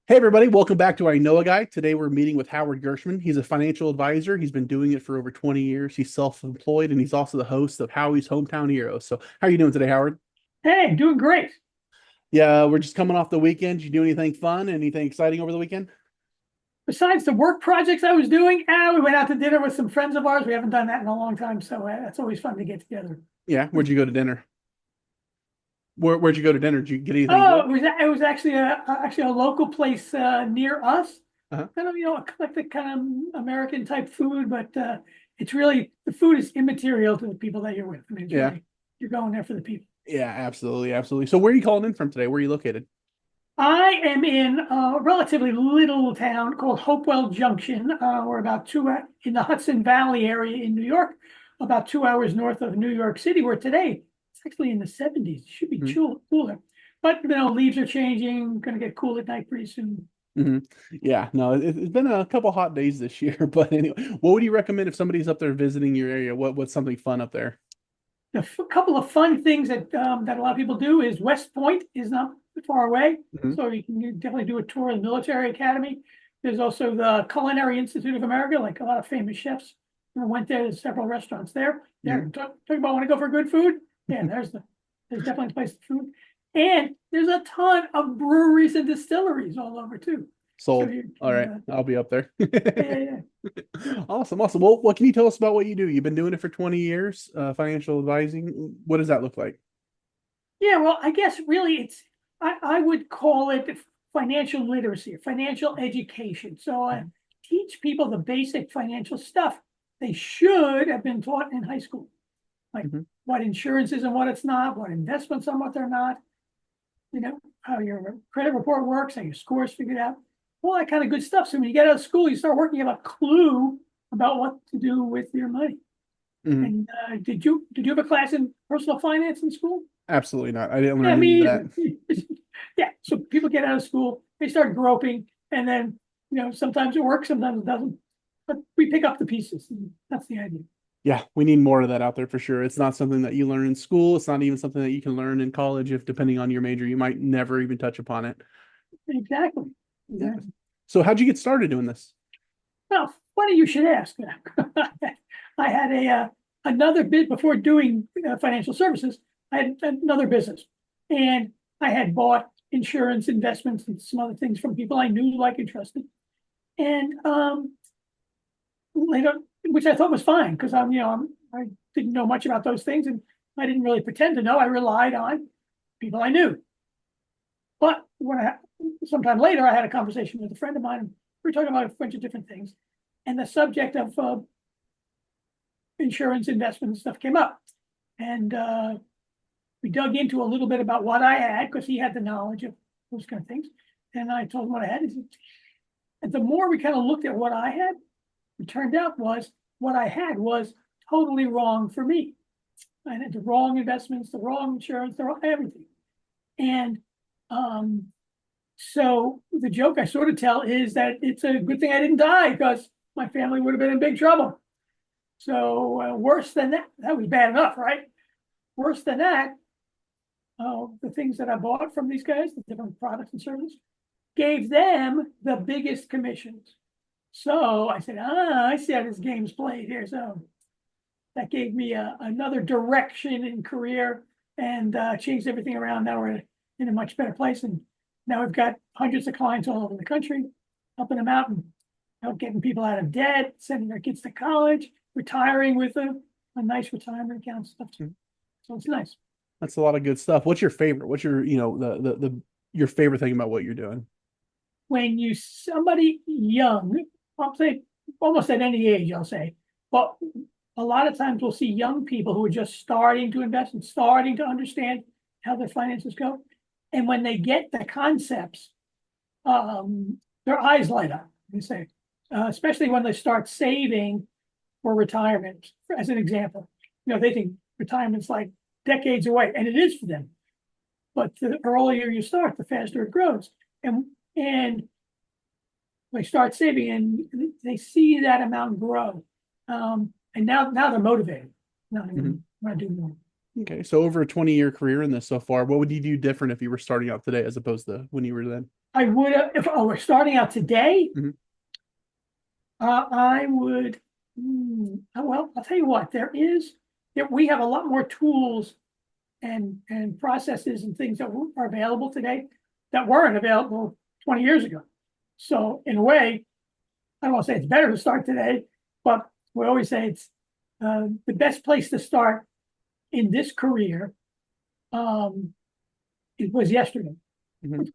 Hey everybody, welcome back to I Know a Guy. Today we're meeting with Howard Gershman. He's a financial advisor. He's been doing it for over 20 years. He's self-employed and he's also the host of Howie's Hometown Heroes. So how are you doing today, Howard? Hey, doing great. Yeah, we're just coming off the weekend. Did you do anything fun? Anything exciting over the weekend? Besides the work projects I was doing, we went out to dinner with some friends of ours. We haven't done that in a long time, so that's always fun to get together. Yeah, where'd you go to dinner? Where'd you go to dinner? Did you get anything Oh, good? it was actually a local place near us. Uh-huh. Kind of eclectic kind of American type food, but it's really the food is immaterial to the people that you're with. I mean, it's Yeah. really you're going there for the people. Yeah, absolutely, absolutely. So where are you calling in from today? Where are you located? I am in a relatively little town called Hopewell Junction. We're about in the Hudson Valley area in New York, about 2 hours north of New York City, where today it's actually in the 70s. It should be cooler. But leaves are changing, gonna get cool at night pretty soon. Mm-hmm. Yeah, no, it's been a couple hot days this year, but anyway, what would you recommend if somebody's up there visiting your area? What's something fun up there? Couple of fun things that a lot of people do is West Point is not far away, Mhm. so you can definitely do a tour of the military academy. There's also the Culinary Institute of America, like a lot of famous chefs. I went there. There's several restaurants there. Mhm. Talk about want to go for good food. Yeah, there's definitely a place for food, and there's a ton of breweries and distilleries all over too. So Sold. you All can, right, I'll be up there. yeah, yeah. Awesome, awesome. Well, what can you tell us about what you do? You've been doing it for 20 years, financial advising. What does that look like? Yeah, well, I guess really I would call it financial literacy, financial education. So I teach people the basic financial stuff they should have been taught in high school, like Mhm. what insurance is and what it's not, what investments are and what they're not, how your credit report works, how your scores figured out, all that kind of good stuff. So when you get out of school, you start working, you have a clue about what to do with your money. Mhm. And did you have a class in personal finance in school? Absolutely not. I didn't Yeah, learn any me of either. that. Yeah, so people get out of school, they start groping, and then sometimes it works, sometimes it doesn't. But we pick up the pieces. And that's the idea. Yeah, we need more of that out there for sure. It's not something that you learn in school. It's not even something that you can learn in college. If depending on your major, you might never even touch upon it. Exactly. Yeah. Exactly. So how'd you get started doing this? Well, funny you should ask. I had another bit before doing financial services. I had another business, and I had bought insurance, investments, and some other things from people I knew, like, and trusted. And later, which I thought was fine because I didn't know much about those things, and I didn't really pretend to know. I relied on people I knew. But sometime later, I had a conversation with a friend of mine, and we were talking about a bunch of different things, and the subject of insurance, investment, and stuff came up, and we dug into a little bit about what I had because he had the knowledge of those kind of things, and I told him what I had. And the more we kind of looked at what I had, it turned out was what I had was totally wrong for me. I had the wrong investments, the wrong insurance, the wrong everything. And so the joke I sort of tell is that it's a good thing I didn't die because my family would have been in big trouble. So worse than that, that was bad enough, right? Worse than that, the things that I bought from these guys, the different products and services, gave them the biggest commissions. So I said, I see how this game's played here. So that gave me another direction in career and changed everything around. Now we're in a much better place. And now we've got hundreds of clients all over the country, helping them out and getting people out of debt, sending their kids to college, retiring with a nice retirement account stuff. So it's nice. That's a lot of good stuff. What's your favorite? What's your, your favorite thing about what you're doing? When somebody young, I'll say almost at any age, I'll say, but a lot of times we'll see young people who are just starting to invest and starting to understand how their finances go. And when they get the concepts, their eyes light up. You say, especially when they start saving for retirement, as an example. They think retirement's like decades away, and it is for them. But the earlier you start, the faster it grows. And they start saving and they see that amount grow. And now they're motivated. Now they Mhm. want to do more. Okay, so over a 20-year career in this so far, what would you do different if you were starting out today as opposed to when you were then? I would, if I were starting out today, Mhm. I would, well, I'll tell you what, we have a lot more tools and processes and things that are available today that weren't available 20 years ago. So in a way, I don't want to say it's better to start today, but we always say it's the best place to start in this career. It was yesterday, Mhm.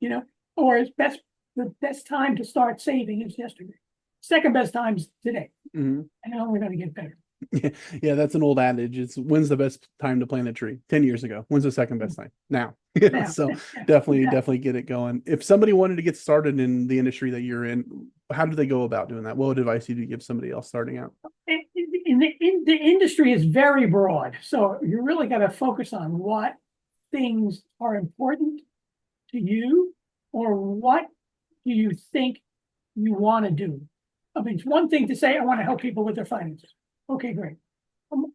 you know, or the best time to start saving is yesterday. Second best time is today. Mhm. And then we're going to get better. Yeah, yeah, that's an old adage. It's when's the best time to plant a tree? 10 years ago. When's the second best time? Now. Now, So yeah, definitely, exactly. definitely get it going. If somebody wanted to get started in the industry that you're in, how do they go about doing that? What advice would you give somebody else starting out? The industry is very broad, so you really got to focus on what things are important to you, or what do you think you want to do. I mean, it's one thing to say, I want to help people with their finances. Okay, great.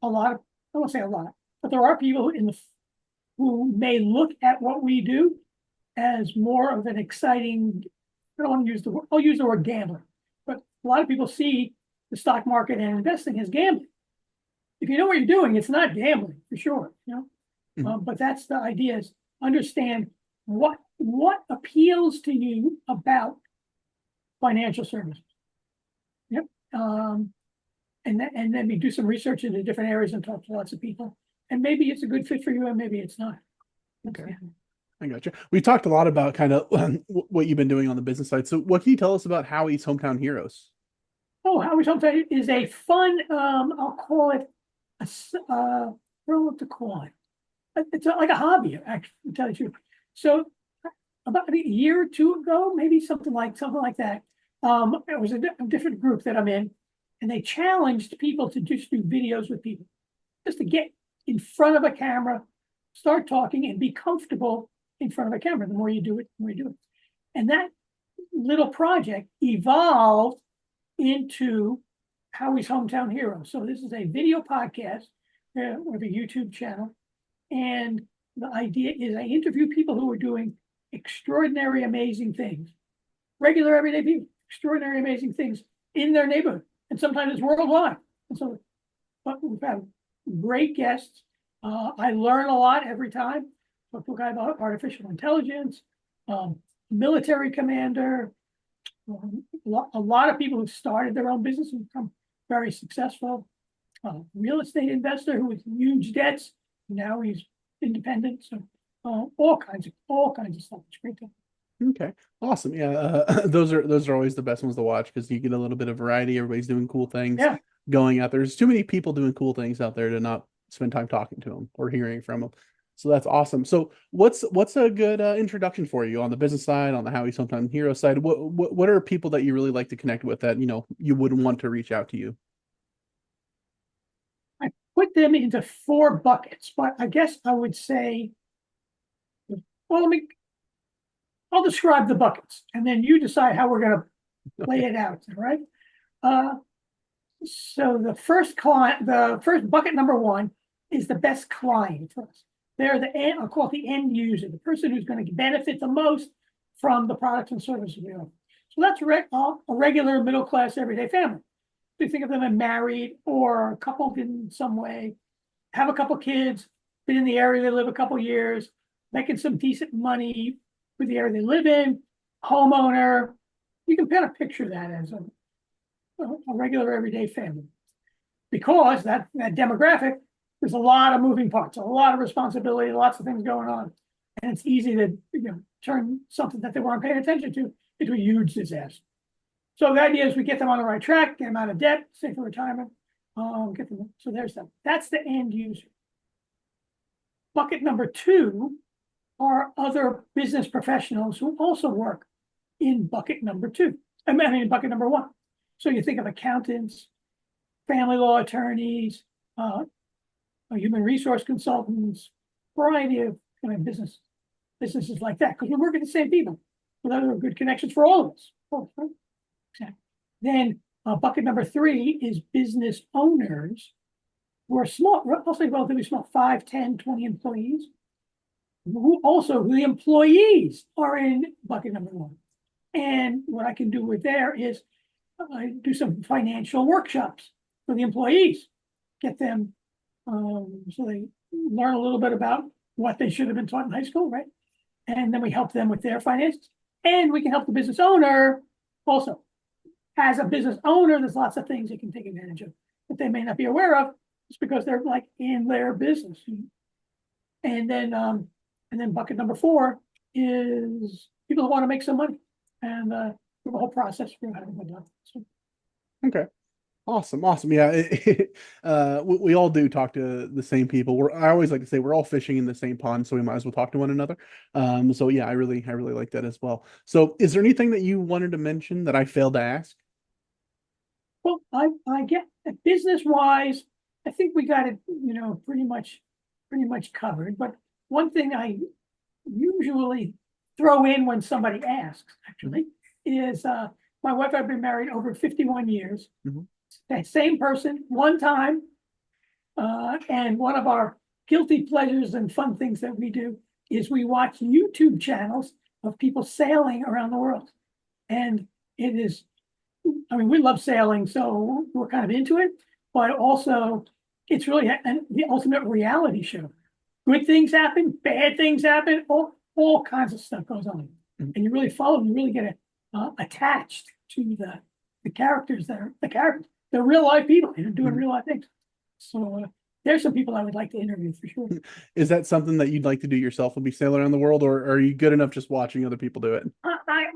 A lot of, I won't say a lot, but there are people who may look at what we do as more of an exciting, I don't want to use the word, I'll use the word gambler, but a lot of people see the stock market and investing as gambling. If you know what you're doing, it's not gambling for sure, Mhm. but that's the idea, is understand what appeals to you about financial services. Yep. And then we do some research into different areas and talk to lots of people. And maybe it's a good fit for you, and maybe it's not. Okay. I got you. We talked a lot about kind of what you've been doing on the business side. So, what can you tell us about Howie's Hometown Heroes? Oh, Howard Gershman is a fun, I'll call it I don't know what to call it. It's like a hobby, actually, to tell you the truth. So about a year or two ago, maybe something like that. It was a different group that I'm in, and they challenged people to just do videos with people, just to get in front of a camera, start talking, and be comfortable in front of a camera. The more you do it, the more you do it. And that little project evolved into Howie's Hometown Hero. So this is a video podcast with a YouTube channel. And the idea is I interview people who are doing extraordinary, amazing things, regular, everyday people, extraordinary, amazing things in their neighborhood. And sometimes it's worldwide. And so, but we've had great guests. I learn a lot every time. Talk to a guy about artificial intelligence, military commander, a lot of people who started their own business and become very successful. Real estate investor who with huge debts. Now he's independent. So all kinds of stuff. It's great. Okay, awesome. Yeah, those are always the best ones to watch because you get a little bit of variety. Everybody's doing cool things Yeah. going out there. There's too many people doing cool things out there to not spend time talking to them or hearing from them. So that's awesome. So what's a good introduction for you on the business side, on the Howie Sometime Hero side? What are people that you really like to connect with that you wouldn't want to reach out to you? I put them into four buckets, but I guess I would say, well, I'll describe the buckets and then you decide how we're going to play it out, right? Uh, so the first bucket number one is the best client for us. They're I'll call it the end user, the person who's going to benefit the most from the products and services we offer. So that's a regular middle class everyday family. You think of them as married or coupled in some way, have a couple kids, been in the area they live a couple years, making some decent money for the area they live in, homeowner. You can kind of picture that as a regular everyday family. Because that demographic, there's a lot of moving parts, a lot of responsibility, lots of things going on. And it's easy to turn something that they weren't paying attention to into a huge disaster. So the idea is we get them on the right track, get them out of debt, save for retirement, get them. So there's that. That's the end user. Bucket number two are other business professionals who also work in bucket number two. I mean, bucket number one. So you think of accountants, family law attorneys, human resource consultants, variety of businesses like that, because we work with the same people. So those are good connections for all of us. Exactly. Then bucket number three is business owners We're small, I'll say relatively small, 5, 10, 20 employees. Who the employees are in bucket number one. And what I can do with there is I do some financial workshops for the employees, get them so they learn a little bit about what they should have been taught in high school, right? And then we help them with their finances, and we can help the business owner also. As a business owner, there's lots of things they can take advantage of that they may not be aware of, just because they're like in their business. And then bucket number 4 is people who want to make some money, and the whole process for having it done. So, Okay. Awesome. Awesome. Yeah. We all do talk to the same people. I always like to say we're all fishing in the same pond, so we might as well talk to one another. So yeah, I really like that as well. So is there anything that you wanted to mention that I failed to ask? well, I get business wise, I think we got it, pretty much covered. But one thing I usually throw in when somebody asks, actually, is my wife, I've been married over 51 years. Mhm. That same person, one time. And one of our guilty pleasures and fun things that we do is we watch YouTube channels of people sailing around the world. And it is, I mean, we love sailing, so we're kind of into it, but also it's really the ultimate reality show. Good things happen, bad things happen, all kinds of stuff goes on. Mhm. And you really get attached to the characters that are the characters. They're real life people, doing Mhm. real life things. So there's some people I would like to interview for sure. Is that something that you'd like to do yourself? Will be sailing around the world, or are you good enough just watching other people do it? I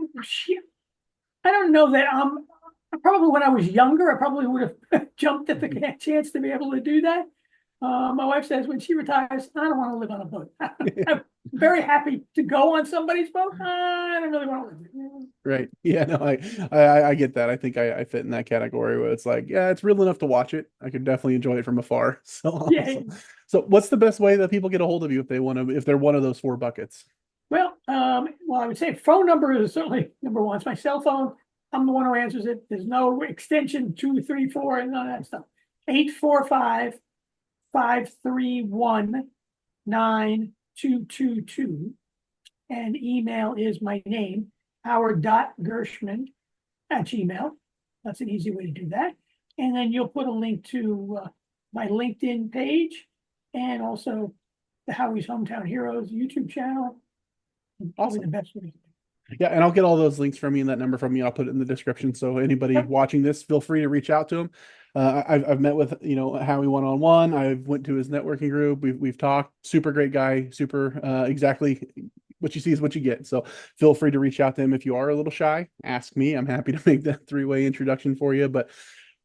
don't know that probably when I was younger, I probably would have jumped at the chance to be able to do that. My wife says when she retires, I don't want to live on a boat. I'm very happy to go on somebody's boat. I don't really want to live. Right. Yeah, no, I get that. I think I fit in that category where it's like, yeah, it's real enough to watch it. I could definitely enjoy it from afar. So Yeah. awesome. So what's the best way that people get a hold of you if they're one of those 4 buckets? Well, I would say phone number is certainly number one. It's my cell phone. I'm the one who answers it. There's no extension 234 and none of that stuff. 845-531-9222. And email is my name, howard.gershman@gmail. That's an easy way to do that. And then you'll put a link to my LinkedIn page and also the Howie's Hometown Heroes YouTube channel. Probably the Awesome. best way. Yeah, and I'll get all those links from you and that number from you. I'll put it in the description. So anybody Yep. watching this, feel free to reach out to him. I've met with Howie one-on-one. I've went to his networking group. We've talked. Super great guy. Super exactly what you see is what you get. So feel free to reach out to him if you are a little shy. Ask me. I'm happy to make that 3-way introduction for you. But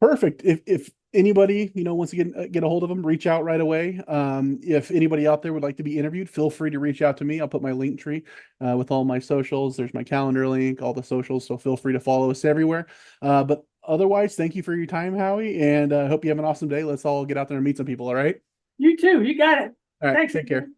perfect. If anybody wants to get a hold of him, reach out right away. If anybody out there would like to be interviewed, feel free to reach out to me. I'll put my link tree with all my socials. There's my calendar link, all the socials. So feel free to follow us everywhere. But otherwise, thank you for your time, Howie, and I hope you have an awesome day. Let's all get out there and meet some people. All right. You too. You got it. All right. Thanks. Take care.